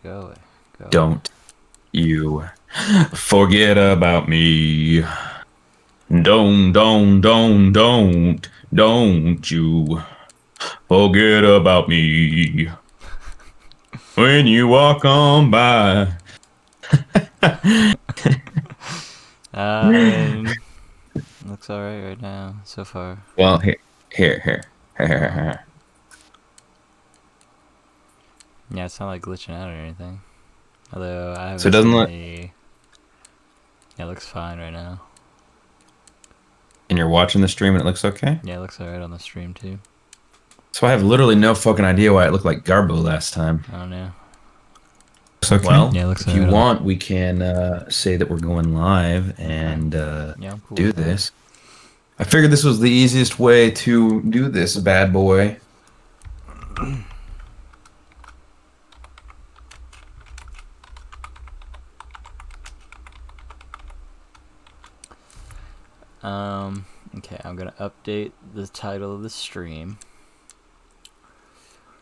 Go away. Go away. Don't you forget about me. Don't you forget about me. When you walk on by. I mean, looks alright right now, so far. Well, here. Yeah, it's not like glitching out or anything. Although I So it haven't doesn't seen look, any. Yeah, it looks fine right now. and you're watching the stream and it looks okay? Yeah, it looks alright on the stream too. So I have literally no fucking idea why it looked like Garbo last time. I don't know. Looks okay. Well, Yeah, it looks if you alright. want, we can say that we're going live and Yeah, I'm cool do with that. this. I figured this was the easiest way to do this bad boy. Okay, I'm gonna update the title of the stream.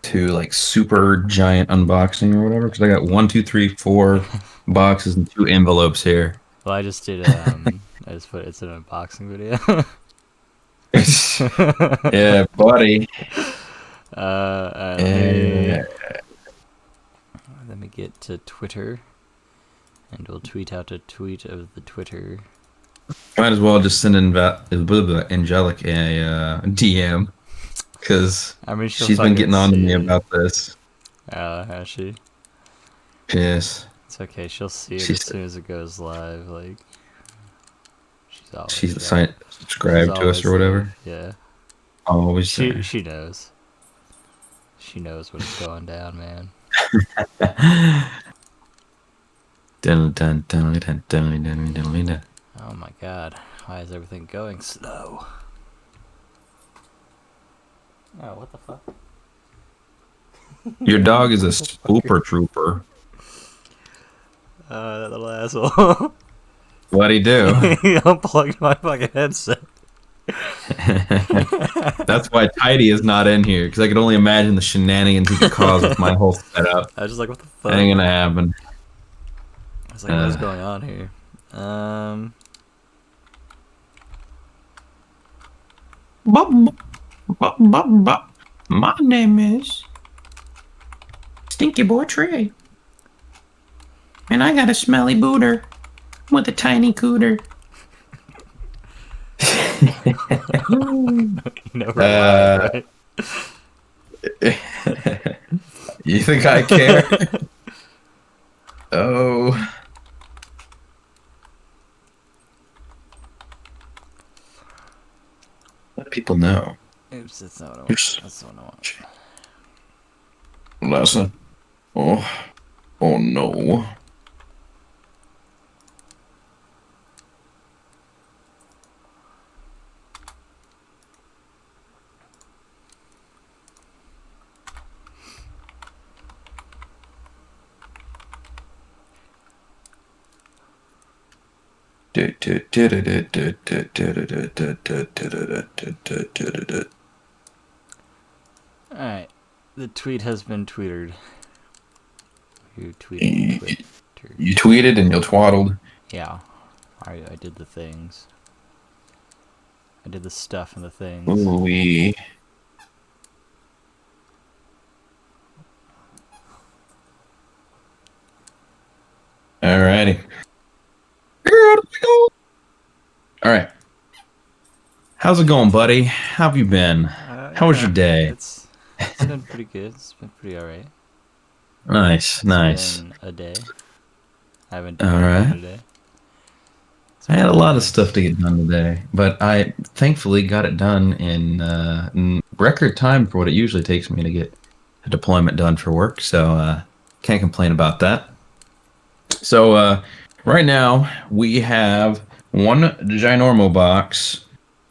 To like super giant unboxing or whatever, because I got 1, 2, 3, 4 boxes and 2 envelopes here. Well, I just did, I just put it's an unboxing video. Yeah, buddy. Let me get to Twitter, and we'll tweet out a tweet of the Twitter. Might as well just send Angelic a DM, because I mean, she's been getting on to me about this. Has she? Yes. It's okay. She'll see it as soon as it goes live. Like, she's subscribed to us or whatever. Yeah. Always. She knows. She knows what is going down, man. Oh my god. Why is everything going slow? Oh, what the fuck? Your dog is a spooper trooper. That little asshole. What'd he do? He unplugged my fucking headset. That's why Tidy is not in here, because I could only imagine the shenanigans he could cause with my whole setup. I was just like, what the fuck? That ain't gonna happen. I was like, what is going on here? My name is Stinky Boy Trey. And I got a smelly booter with a tiny cooter. You never lied, right? You think I care? Oh. Let people know. Oops, that's not what I want. That's not what I want. Lesson. Oh no. Alright. The tweet has been tweeted. You tweeted Twitter. You tweeted and you twaddled. Yeah. I did the things. I did the stuff and the things. Ooh-wee. Alrighty. Alright. How's it going, buddy? How have you been? How was your day? It's been pretty good. It's been pretty alright. Nice. It's been a day. I haven't done anything today. I had a lot of stuff to get done today, but I thankfully got it done in record time for what it usually takes me to get a deployment done for work, so can't complain about that. So right now we have 1 ginormo box,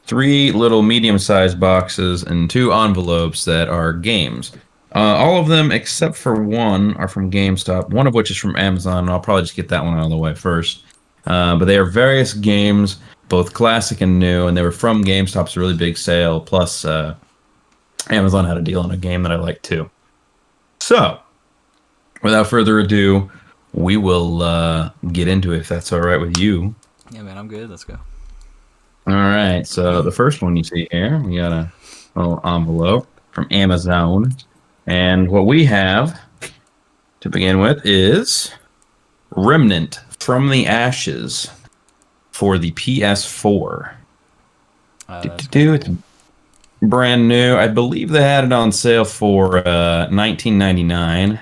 3 little medium-sized boxes, and 2 envelopes that are games. All of them except for 1 are from GameStop, one of which is from Amazon, and I'll probably just get that one out of the way first. But they are various games, both classic and new, and they were from GameStop's really big sale, plus Amazon had a deal on a game that I like too. So, without further ado, we will get into it if that's all right with you. Yeah, man, I'm good. Let's go. All right. So the first one you see here, we got a little envelope from Amazon. And what we have to begin with is Remnant from the Ashes for the PS4. It's brand new. I believe they had it on sale for $19.99.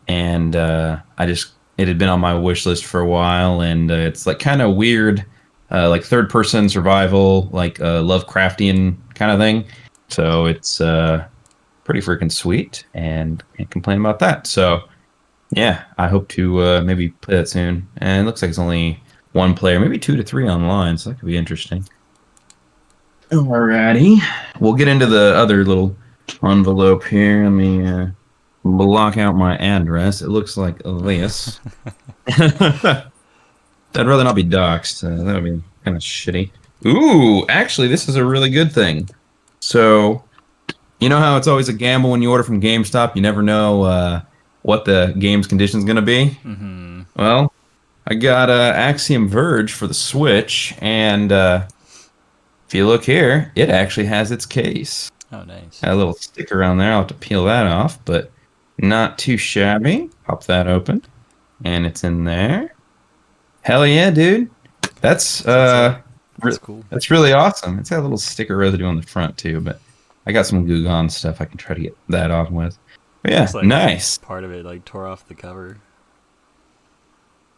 And it had been on my wish list for a while, and it's like kind of weird, like third person survival, like Lovecraftian kind of thing. So it's pretty freaking sweet, and can't complain about that. So yeah, I hope to maybe play that soon. And it looks like it's only one player, maybe 2 to 3 online, so that could be interesting. Alrighty, we'll get into the other little envelope here. Let me block out my address. It looks like this. I'd rather not be doxxed. That would be kind of shitty. Ooh, actually, this is a really good thing. So, you know how it's always a gamble when you order from GameStop? You never know what the game's condition is going to be? Mm-hmm. Well, I got Axiom Verge for the Switch, and if you look here, it actually has its case. Oh, nice. Got a little sticker on there. I'll have to peel that off, but not too shabby. Pop that open, and it's in there. Hell yeah, dude! That's cool. That's really awesome. It's got a little sticker residue on the front too, but I got some Goo Gone stuff I can try to get that off with. But yeah, like nice. Part of it like tore off the cover.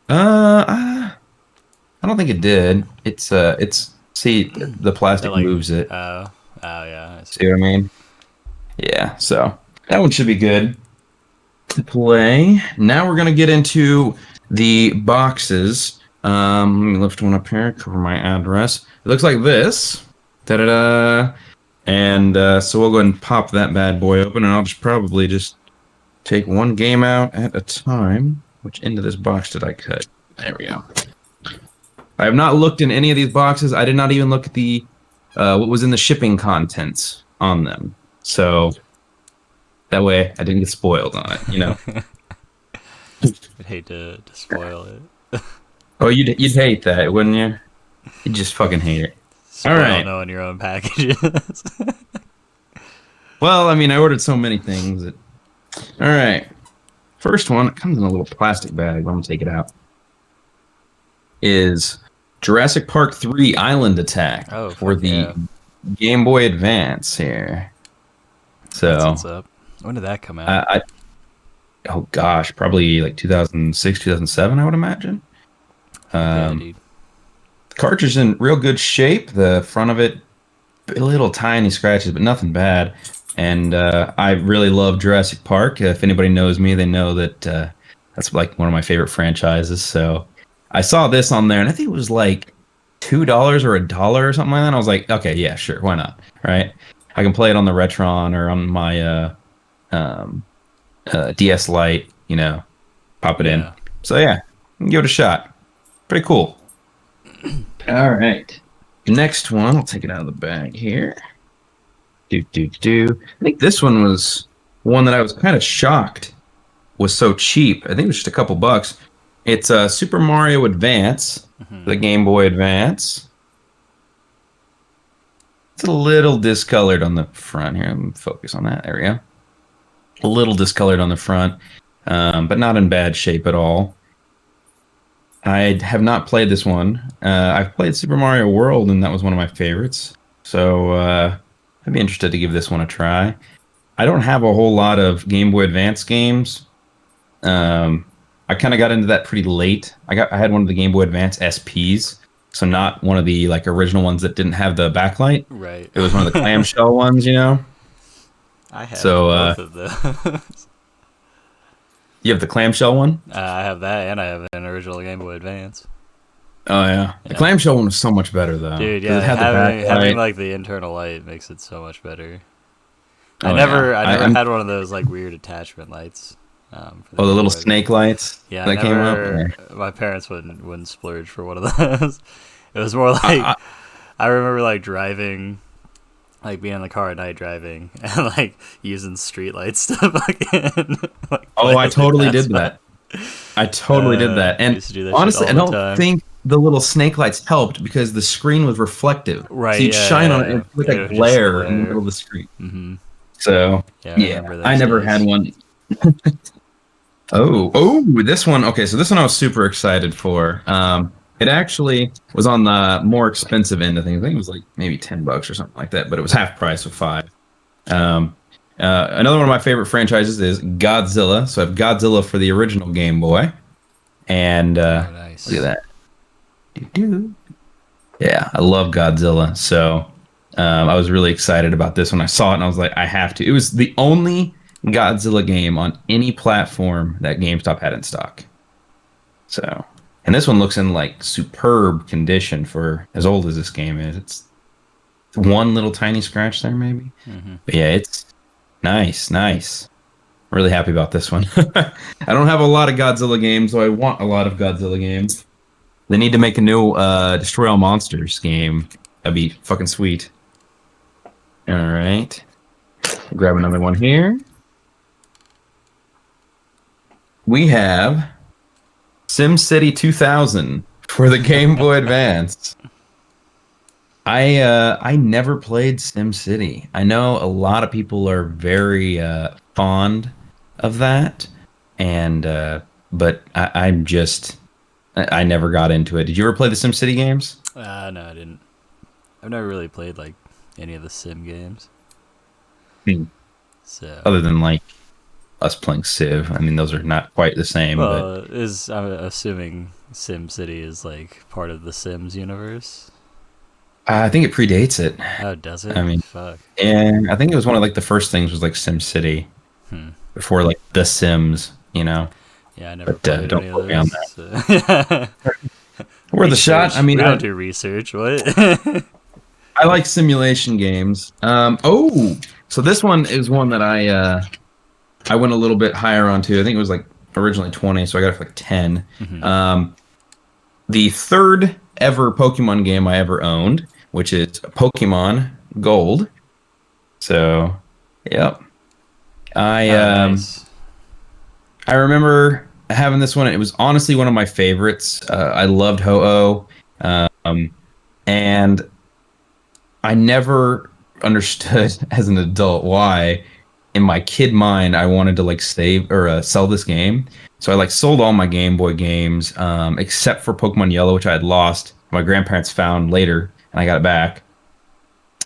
I don't think it did. It's see the plastic moves it. Oh yeah. I see what I mean? Yeah. So that one should be good to play. Now we're gonna get into the boxes. Let me lift one up here, cover my address. It looks like this. Da-da-da. And so we'll go ahead and pop that bad boy open, and I'll probably just take one game out at a time. Which end of this box did I cut? There we go. I have not looked in any of these boxes. I did not even look at the what was in the shipping contents on them. So that way I didn't get spoiled on it, you know? I'd hate to spoil it. Oh, you'd hate that, wouldn't you? You'd just fucking hate it. Spoil all right. knowing your own packages. Well, I mean, I ordered so many things that... All right. First one, it comes in a little plastic bag. I'm going to take it out. Is Jurassic Park 3 Island Attack for the Game Boy Advance here. So... That's what's up. When did that come out? Oh gosh, probably like 2006, 2007, I would imagine. Dude. The cartridge is in real good shape. The front of it, a little tiny scratches, but nothing bad. And I really love Jurassic Park. If anybody knows me, they know that that's like one of my favorite franchises. So I saw this on there, and I think it was like $2 or $1 or something like that. And I was like, okay, yeah, sure, why not? Right? I can play it on the Retron or on my DS Lite, you know, pop it in. So yeah, give it a shot. Pretty cool. All right. Next one, I'll take it out of the bag here. I think this one was one that I was kind of shocked was so cheap. I think it was just a couple bucks. It's Super Mario Advance, the Game Boy Advance. It's a little discolored on the front here. Let me focus on that. There we go. A little discolored on the front, but not in bad shape at all. I have not played this one. I've played Super Mario World, and that was one of my favorites. So I'd be interested to give this one a try. I don't have a whole lot of Game Boy Advance games. I kind of got into that pretty late. I had one of the Game Boy Advance SPs, so not one of the like original ones that didn't have the backlight. Right. It was one of the clamshell ones, you know. I have both of those. You have the clamshell one? I have that, and I have an original Game Boy Advance. Oh yeah, the clamshell one was so much better though. Dude, yeah, it had having like the internal light makes it so much better. I never had one of those like weird attachment lights. The little snake lights. Yeah, that came up. My parents wouldn't splurge for one of those. It was more like I remember like driving like being in the car at night driving and like using streetlights to fucking like Oh, play I as they totally pass did by. that. I totally did that. I And used to do that shit honestly, all I the don't time. think the little snake lights helped because the screen was reflective. So Right? you'd Yeah, shine on it yeah. and it looked It like would just glare in the glare. middle of the screen. Mm-hmm. So, Yeah, I yeah, remember I those never had days. one. Oh, this one. Okay, so this one I was super excited for. It actually was on the more expensive end of things. I think it was like maybe $10 or something like that, but it was half price with five. Um, Another one of my favorite franchises is Godzilla. So I have Godzilla for the original Game Boy, and Oh, look at nice. that. Doo-doo. Yeah, I love Godzilla. So I was really excited about this when I saw it, and I was like, I have to. It was the only Godzilla game on any platform that GameStop had in stock. So, and this one looks in like superb condition for as old as this game is. It's one little tiny scratch there, maybe. Mm-hmm. But yeah, it's nice, nice. Really happy about this one. I don't have a lot of Godzilla games, so I want a lot of Godzilla games. They need to make a new Destroy All Monsters game. That'd be fucking sweet. All right. Grab another one here. We have SimCity 2000 for the Game Boy Advance. I never played SimCity. I know a lot of people are very fond of that, and but I'm just I never got into it. Did you ever play the SimCity games? No, I didn't. I've never really played like any of the sim games. Hmm. So, Other than like us playing Civ. I mean, those are not quite the same, but well, I'm assuming SimCity is like part of the Sims universe. I think it predates it. Oh, does it? I mean, Fuck. and I think it was one of like the first things was like SimCity Hmm. before like The Sims, you know. Yeah, I never But played don't any of quote me on those. that. So. Worth a shot. I Research. mean, We don't do research. What? I like simulation games. So this one is one that I went a little bit higher onto. I think it was like originally 20, so I got it for like 10. Mhm. The third ever Pokemon game I ever owned, which is Pokemon Gold. So, yep. I Oh, nice. I remember having this one. It was honestly one of my favorites. I loved Ho-Oh, and I never understood as an adult why, in my kid mind, I wanted to like save or sell this game. So I like sold all my Game Boy games, except for Pokemon Yellow, which I had lost. My grandparents found later, and I got it back.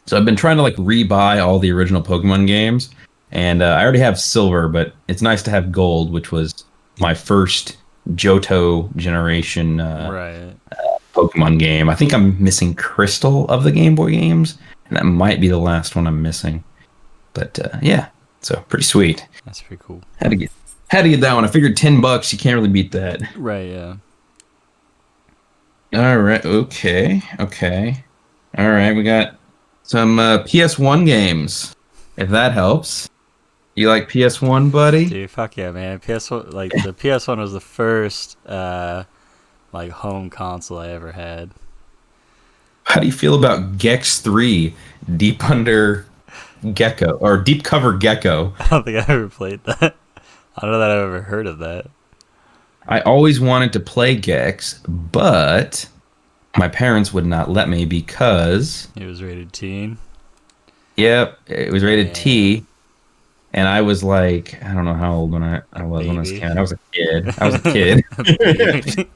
So I've been trying to like rebuy all the original Pokemon games, and I already have Silver, but it's nice to have Gold, which was my first Johto generation Right. Pokemon game. I think I'm missing Crystal of the Game Boy games, and that might be the last one I'm missing. But yeah, so pretty sweet. That's pretty cool. Had to get that one. I figured $10. You can't really beat that. Right. Yeah. All right. Okay. All right. We got some PS1 games. If that helps. You like PS1, buddy? Dude, fuck yeah, man. PS1, like the PS1 was the first like home console I ever had. How do you feel about Gex 3 Deep Under Gecko or Deep Cover Gecko? I don't think I ever played that. I don't know that I've ever heard of that. I always wanted to play Gex, but my parents would not let me because, It was rated teen. yep, it was rated Yeah. T, and I was like, I don't know how old I was when this Baby. came out. I was a kid. I was a kid. Baby.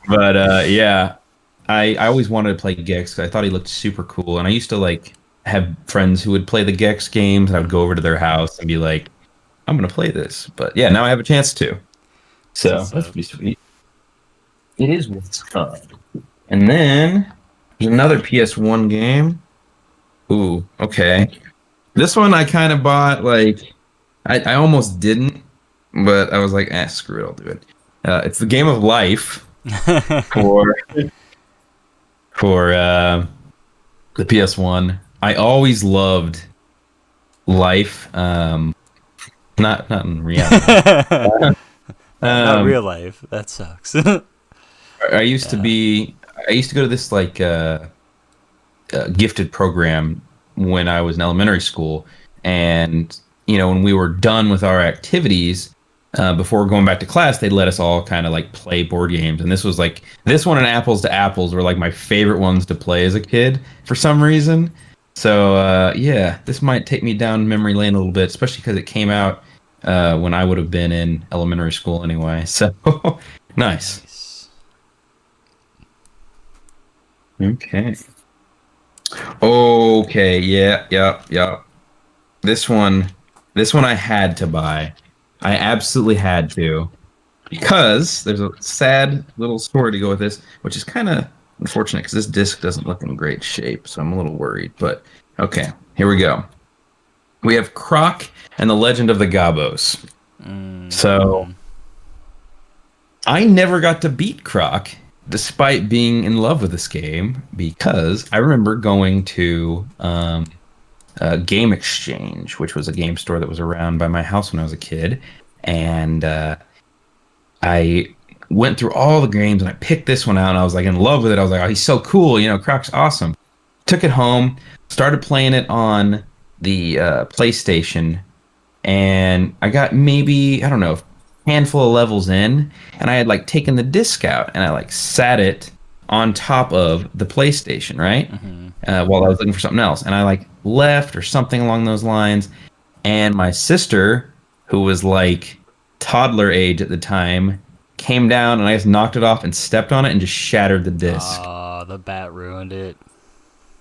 But yeah, I always wanted to play Gex 'cause I thought he looked super cool, and I used to like have friends who would play the Gex games, and I would go over to their house and be like, I'm gonna play this. But yeah, now I have a chance to. So What's that's up? pretty sweet. It is what's up. And then there's another PS1 game. Ooh, okay. This one I kind of bought like I almost didn't, but I was like, screw it, I'll do it. It's the Game of Life for the PS1. I always loved Life. Not in reality. Not real life. That sucks. I used to Yeah. be. I used to go to this like gifted program when I was in elementary school, and when we were done with our activities, before going back to class, they'd let us all kind of like play board games, and this one and Apples to Apples were like my favorite ones to play as a kid for some reason. So yeah, this might take me down memory lane a little bit, especially because it came out when I would have been in elementary school anyway. So nice. Okay. Okay. Yeah. This one I had to buy. I absolutely had to, because there's a sad little story to go with this, which is kind of unfortunate because this disc doesn't look in great shape, so I'm a little worried. But okay, here we go. We have Croc and the Legend of the Gobos. So I never got to beat Croc, despite being in love with this game, because I remember going to Game Exchange, which was a game store that was around by my house when I was a kid, and I went through all the games and I picked this one out, and I was like in love with it. I was like, oh, he's so cool, Croc's awesome. Took it home, started playing it on the PlayStation, and I got maybe, I don't know, a handful of levels in, and I had like taken the disc out and I like sat it on top of the PlayStation, right? While I was looking for something else, and I like left or something along those lines, and my sister, who was like toddler age at the time, came down and I just knocked it off and stepped on it and just shattered the disc. Oh, the bat ruined it.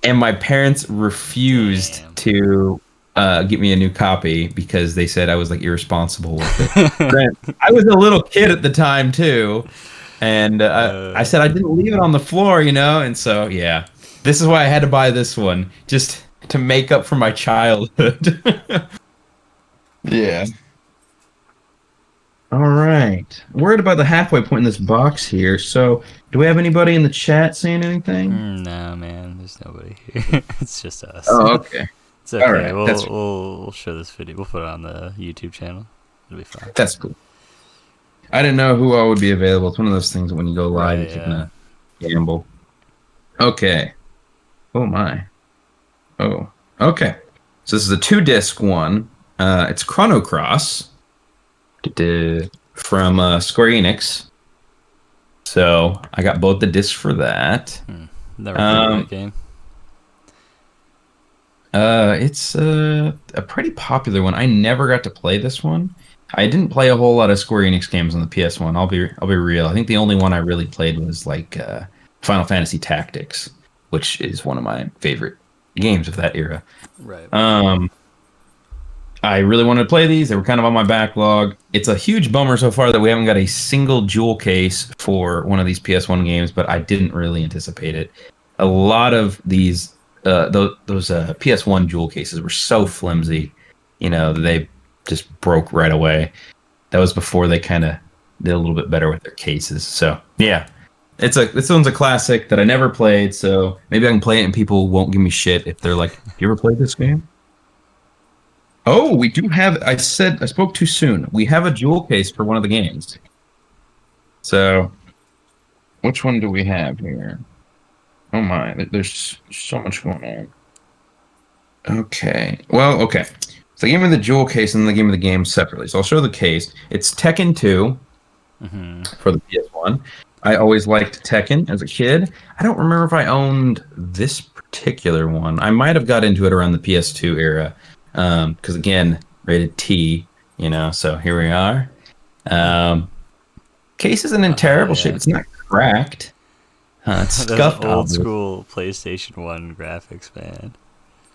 And my parents refused to get me a new copy because they said I was like irresponsible with it. I was a little kid at the time too, and I said I didn't leave it on the floor, and so yeah, this is why I had to buy this one, just to make up for my childhood. Yeah. All right. We're at about the halfway point in this box here. So, do we have anybody in the chat saying anything? No, man. There's nobody here. It's just us. Oh, okay. It's okay. All right. We'll show this video. We'll put it on the YouTube channel. It'll be fine. That's cool. I didn't know who all would be available. It's one of those things that when you go live, you can gamble. Okay. Oh, my. Oh. Okay. So, this is a 2-disc one. It's Chrono Cross. From Square Enix. So I got both the discs for that. Never played that game. It's a pretty popular one. I never got to play this one. I didn't play a whole lot of Square Enix games on the PS1. I'll be real. I think the only one I really played was like Final Fantasy Tactics, which is one of my favorite games of that era. Right. I really wanted to play these. They were kind of on my backlog. It's a huge bummer so far that we haven't got a single jewel case for one of these PS1 games, but I didn't really anticipate it. A lot of these, those PS1 jewel cases were so flimsy, that they just broke right away. That was before they kind of did a little bit better with their cases. So yeah, this one's a classic that I never played. So maybe I can play it and people won't give me shit if they're like, "You ever played this game?" Oh, we do have. I spoke too soon. We have a jewel case for one of the games. So, which one do we have here? Oh my, there's so much going on. Okay. Well, okay. So they gave me the jewel case and then they gave me the game separately. So I'll show the case. It's Tekken 2 for the PS1. I always liked Tekken as a kid. I don't remember if I owned this particular one. I might have got into it around the PS2 era. Because again, rated T, so here we are. Case isn't in terrible shape. It's not cracked. It's scuffed. Old school PlayStation 1 graphics, man.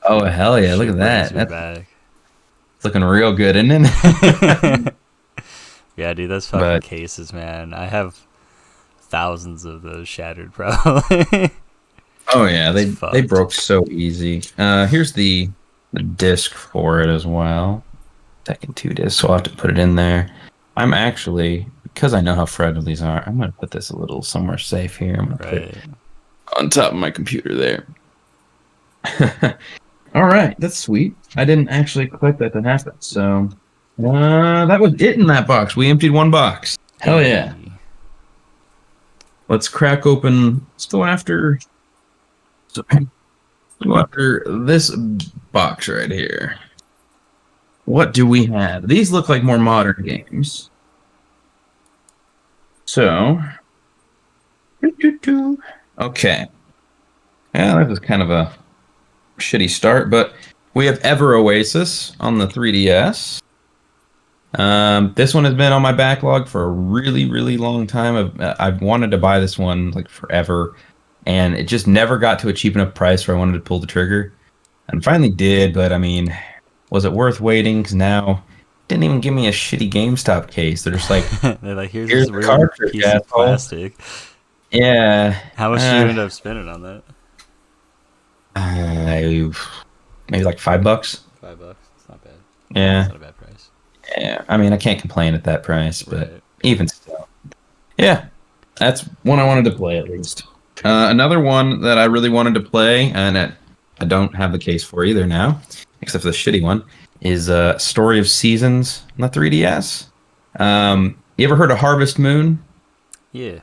Oh, hell yeah. Look at that. That's looking real good, isn't it? Yeah, dude, those fucking cases, man. I have thousands of those shattered, probably. Oh, yeah. They broke so easy. Here's the disc for it as well. Tekken 2 disc, so I'll have to put it in there. I'm actually, because I know how fragile these are, I'm going to put this a little somewhere safe here. I'm going to put it on top of my computer there. All right, that's sweet. I didn't actually expect that to happen, so that was it in that box. We emptied one box. Hell yeah. Let's crack open. Let's go after... Go after this box right here. What do we have? These look like more modern games. So, okay. Yeah, that was kind of a shitty start, but we have Ever Oasis on the 3DS. This one has been on my backlog for a really, really long time. I've wanted to buy this one like forever, and it just never got to a cheap enough price where I wanted to pull the trigger. And finally did, but I mean, was it worth waiting? Because now didn't even give me a shitty GameStop case. They're just like, they're like, here's here's this the weird cartridge, piece of asshole. plastic. Yeah. How much did you end up spending on that? Maybe like $5. $5. It's not bad. Yeah. It's not a bad price. Yeah. I mean, I can't complain at that price, but Right. even still. Yeah. That's one I wanted to play at least. Another one that I really wanted to play, and I don't have the case for either now, except for the shitty one, is Story of Seasons on the 3DS. You ever heard of Harvest Moon? Yeah.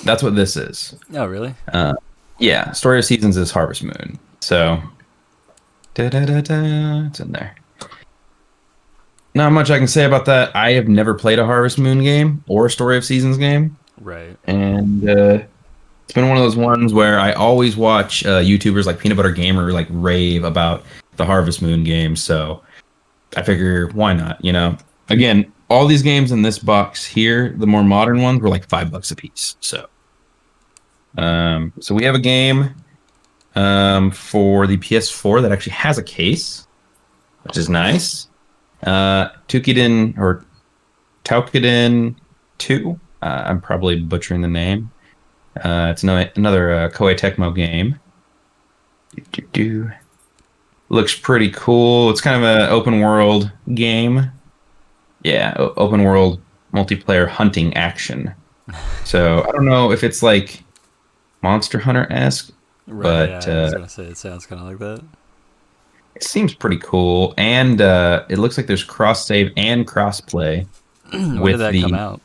That's what this is. Oh, really? Yeah, Story of Seasons is Harvest Moon. So, it's in there. Not much I can say about that. I have never played a Harvest Moon game or a Story of Seasons game. Right. And it's been one of those ones where I always watch YouTubers like Peanut Butter Gamer like rave about the Harvest Moon game. So I figure, why not? You know, again, all these games in this box here, the more modern ones, were like $5 a piece. So, so we have a game for the PS4 that actually has a case, which is nice. Tukiden or Taukiden 2. I'm probably butchering the name. It's another Koei Tecmo game. Looks pretty cool. It's kind of an open world game. Yeah, open world multiplayer hunting action. So I don't know if it's like Monster Hunter-esque, Right. but Yeah, I was gonna say it sounds kind of like that. it seems pretty cool. And it looks like there's cross save and cross play. When with did that come out?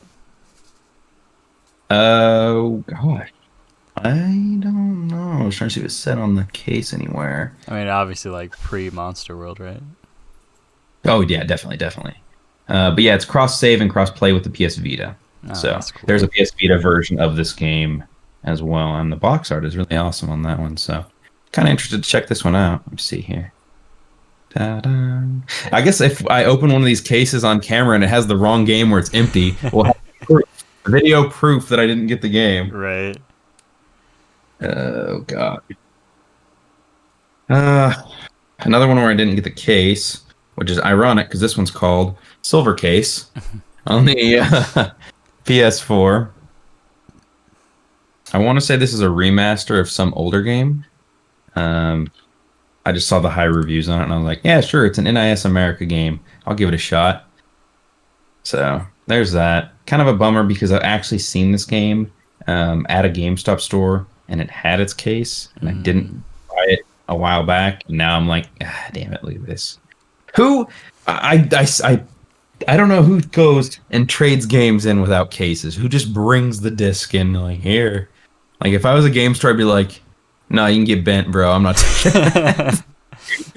Oh gosh, I don't know. I was trying to see if it's set on the case anywhere. I mean, obviously, like pre-Monster World, right? Oh yeah, definitely. But yeah, it's cross save and cross play with the PS Vita. Oh, So that's cool. there's a PS Vita version of this game as well, and the box art is really awesome on that one. So kind of interested to check this one out. Let's see here. Ta-da. I guess if I open one of these cases on camera and it has the wrong game where it's empty, we'll have video proof that I didn't get the game. Right. Oh god. Another one where I didn't get the case, which is ironic because this one's called Silver Case on the PS4. I want to say this is a remaster of some older game. I just saw the high reviews on it and I was like, yeah, sure, it's an NIS America game. I'll give it a shot. So there's that. Kind of a bummer because I've actually seen this game at a GameStop store and it had its case and I didn't buy it a while back. And now I'm like, damn it, look at this. I don't know who goes and trades games in without cases. Who just brings the disc in like here? Like if I was a game store, I'd be like, no, you can get bent, bro. I'm not taking it.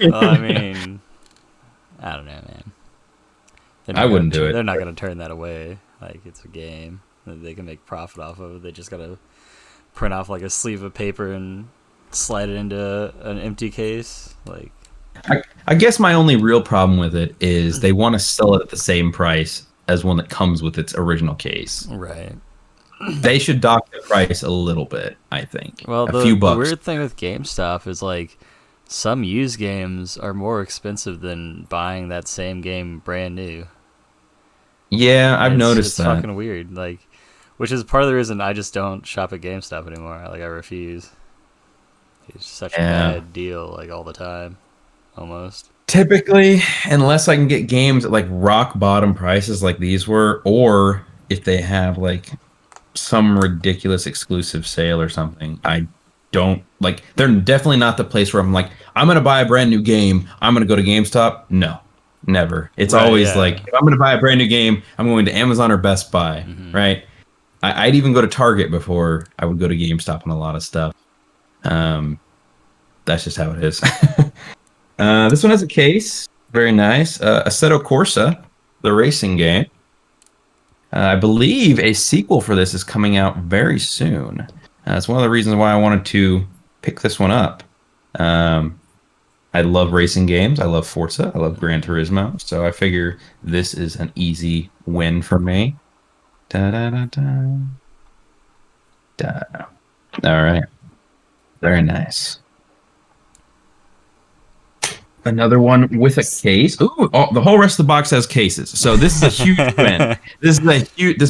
Well, I mean, I don't know, man. I wouldn't do it. They're not going to turn that away. Like, it's a game that they can make profit off of. They just got to print off, like, a sleeve of paper and slide it into an empty case. Like, I guess my only real problem with it is they want to sell it at the same price as one that comes with its original case. right. They should dock the price a little bit, I think. Well, a few bucks. The weird thing with GameStop is, like, some used games are more expensive than buying that same game brand new. Yeah, I've noticed it's that. It's fucking weird. Like, which is part of the reason I just don't shop at GameStop anymore. Like, I refuse. It's such a bad deal, like, all the time, almost. Typically, unless I can get games at, like, rock bottom prices like these were, or if they have, like, some ridiculous exclusive sale or something, I don't, like, they're definitely not the place where I'm like, I'm going to buy a brand new game, I'm going to go to GameStop. No, never. It's always like, if I'm going to buy a brand new game, I'm going to Amazon or Best Buy, right? I'd even go to Target before I would go to GameStop on a lot of stuff. that's just how it is. This one has a case. Very nice. Assetto Corsa, the racing game. I believe a sequel for this is coming out very soon. That's one of the reasons why I wanted to pick this one up. I love racing games. I love Forza. I love Gran Turismo. So I figure this is an easy win for me. Da da da da. Da. All right. Very nice. Another one with a case. Ooh, the whole rest of the box has cases. So this is a huge win. This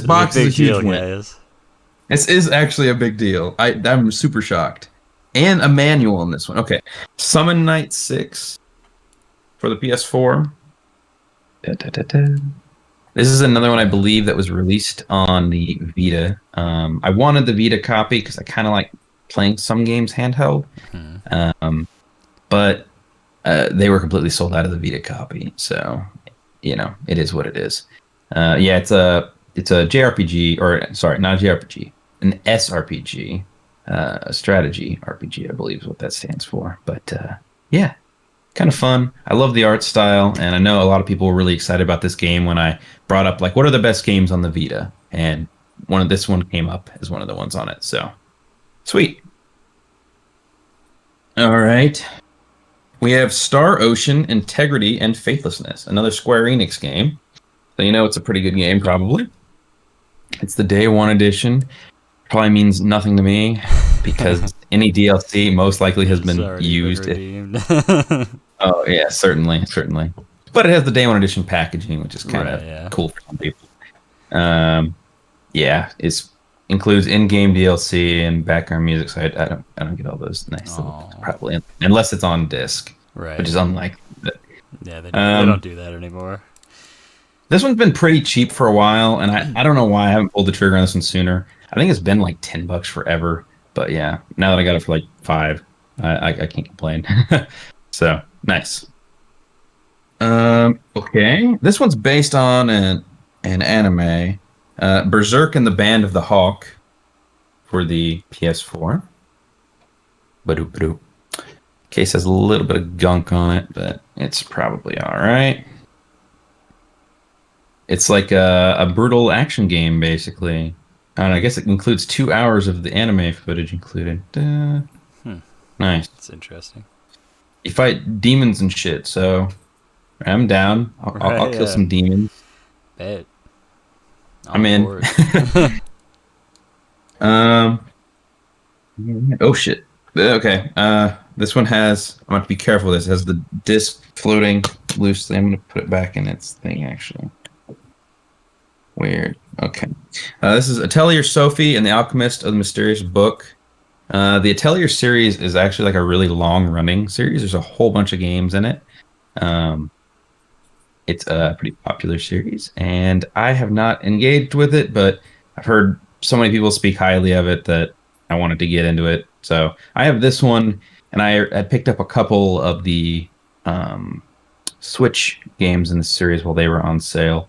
box is a huge win. Guys. This is actually a big deal. I'm super shocked. And a manual in this one. Okay. Summon Night 6 for the PS4. Da, da, da, da. This is another one I believe that was released on the Vita. I wanted the Vita copy because I kind of like playing some games handheld. But they were completely sold out of the Vita copy. So, it is what it is. Yeah, it's a JRPG, or sorry, not a JRPG, an SRPG. A strategy RPG, I believe is what that stands for. But yeah, kind of fun. I love the art style, and I know a lot of people were really excited about this game when I brought up, like, what are the best games on the Vita? And this one came up as one of the ones on it. So, sweet. All right. We have Star Ocean, Integrity, and Faithlessness, another Square Enix game. So it's a pretty good game, probably. It's the Day 1 edition. Probably means nothing to me because any DLC most likely has been used. Oh yeah, certainly. But it has the Day 1 edition packaging, which is kind of cool for some people. Yeah, it includes in-game DLC and background music. So I don't get all those nice little, probably, unless it's on disc, which is unlikely. Yeah, they don't do that anymore. This one's been pretty cheap for a while, and I don't know why I haven't pulled the trigger on this one sooner. I think it's been like $10 forever, but yeah, now that I got it for like $5, I can't complain. So nice. Okay, this one's based on an anime, Berserk and the Band of the Hawk, for the PS4. Ba-doop. Case has a little bit of gunk on it, but it's probably all right. It's like a brutal action game, basically. I guess it includes 2 hours of the anime footage included. Nice. That's interesting. You fight demons and shit, so I'm down. I'll kill some demons. Bet. I'm in. Oh shit. Okay. This one has. I'm gonna have to be careful. This has the disc floating loosely. I'm gonna put it back in its thing. Actually. Weird. Okay. This is Atelier Sophie and the Alchemist of the Mysterious Book. The Atelier series is actually like a really long-running series. There's a whole bunch of games in it. It's a pretty popular series, and I have not engaged with it, but I've heard so many people speak highly of it that I wanted to get into it. So I have this one, and I picked up a couple of the Switch games in the series while they were on sale.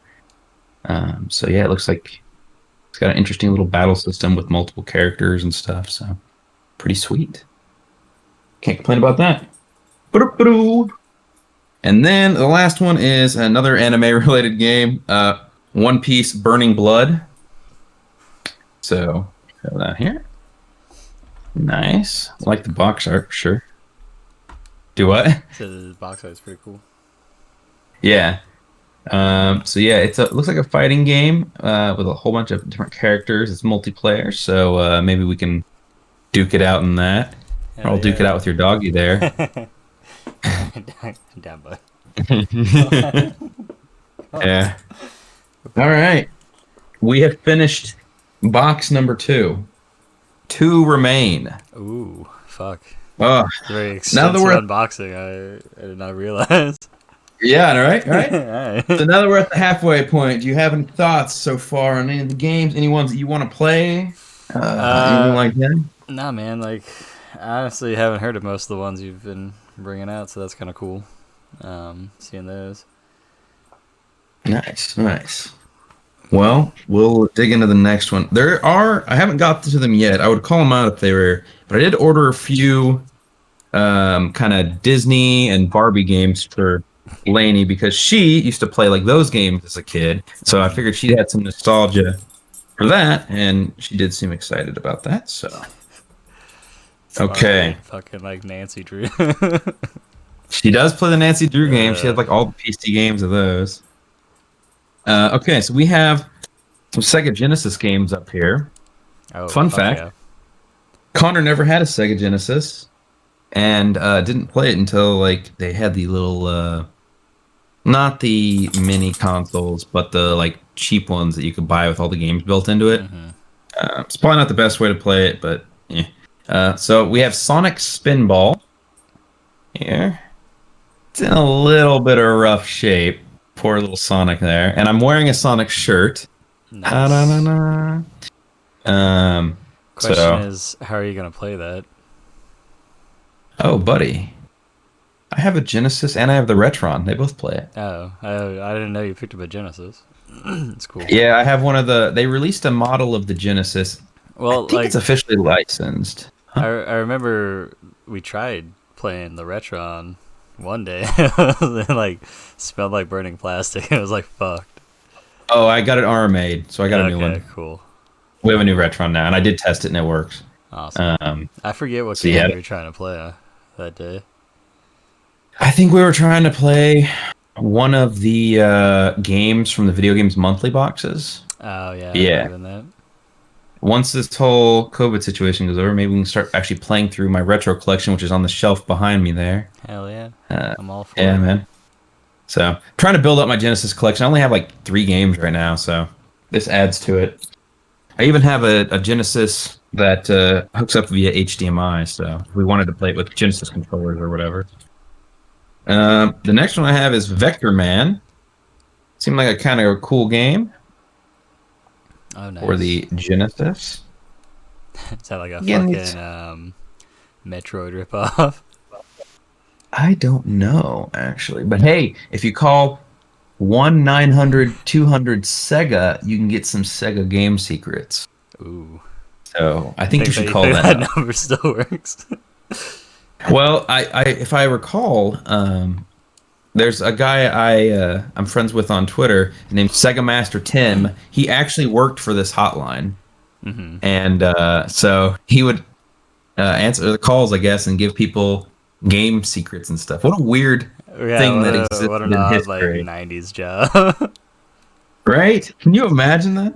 So yeah, it looks like it's got an interesting little battle system with multiple characters and stuff. So pretty sweet. Can't complain about that. And then the last one is another anime-related game, One Piece Burning Blood. So show that here. Nice. I like the box art for sure. Do what? So the box art is pretty cool. Yeah. So yeah, it looks like a fighting game with a whole bunch of different characters. It's multiplayer, so maybe we can duke it out in that. Or I'll duke it out with your doggy there. Down, bud. Yeah. All right. We have finished box number 2. 2 remain. Ooh, fuck. Oh, very extensive unboxing. I did not realize. Yeah, right. Right. So now that we're at the halfway point, do you have any thoughts so far on any of the games? Any ones that you want to play? Anything like that? Nah, man. Like, I honestly haven't heard of most of the ones you've been bringing out, so that's kind of cool. Seeing those. Nice. Well, we'll dig into the next one. I haven't got to them yet. I would call them out if they were, but I did order a few kind of Disney and Barbie games for Lainey because she used to play like those games as a kid. So I figured she had some nostalgia for that, and she did seem excited about that. So okay, fucking like Nancy Drew. she does play the Nancy Drew game. She had like all the PC games of those. Okay, so we have some Sega Genesis games up here. Oh, fun fact: yeah. Connor never had a Sega Genesis, and didn't play it until like they had the little, not the mini consoles, but the like cheap ones that you could buy with all the games built into it. Mm-hmm. It's probably not the best way to play it, but yeah. So we have Sonic Spinball here. It's in a little bit of rough shape. Poor little Sonic there. And I'm wearing a Sonic shirt. Nice. Question is, how are you going to play that? Oh, buddy. I have a Genesis and I have the Retron. They both play it. Oh, I didn't know you picked up a Genesis. It's cool. Yeah, I have one of the... They released a model of the Genesis. Well, I think it's officially licensed. Huh? I remember we tried playing the Retron one day. It like smelled like burning plastic. It was like fucked. Oh, I got it RMA'd, so I got a new one. Cool. We have a new Retron now, and I did test it, and it works. Awesome. I forget what game we were trying to play that day. I think we were trying to play one of the games from the Video Games Monthly boxes. Oh, yeah. Yeah. That. Once this whole COVID situation goes over, maybe we can start actually playing through my retro collection, which is on the shelf behind me there. Hell yeah. I'm all for it. Yeah, man. So, trying to build up my Genesis collection. I only have like 3 games right now, so this adds to it. I even have a Genesis that hooks up via HDMI, so if we wanted to play it with Genesis controllers or whatever. The next one I have is Vector Man. Seemed like a kind of a cool game. Oh, nice. For the Genesis. Is that like a fucking Metroid ripoff? I don't know, actually. But hey, if you call 1-900-200-SEGA, you can get some Sega game secrets. Ooh. So I think you should call that number still works. Well, I if I recall, there's a guy I'm friends with on Twitter named Sega Master Tim. He actually worked for this hotline, and so he would answer the calls, I guess, and give people game secrets and stuff. What a weird thing that exists in history. Like 90s job. Right? Can you imagine that?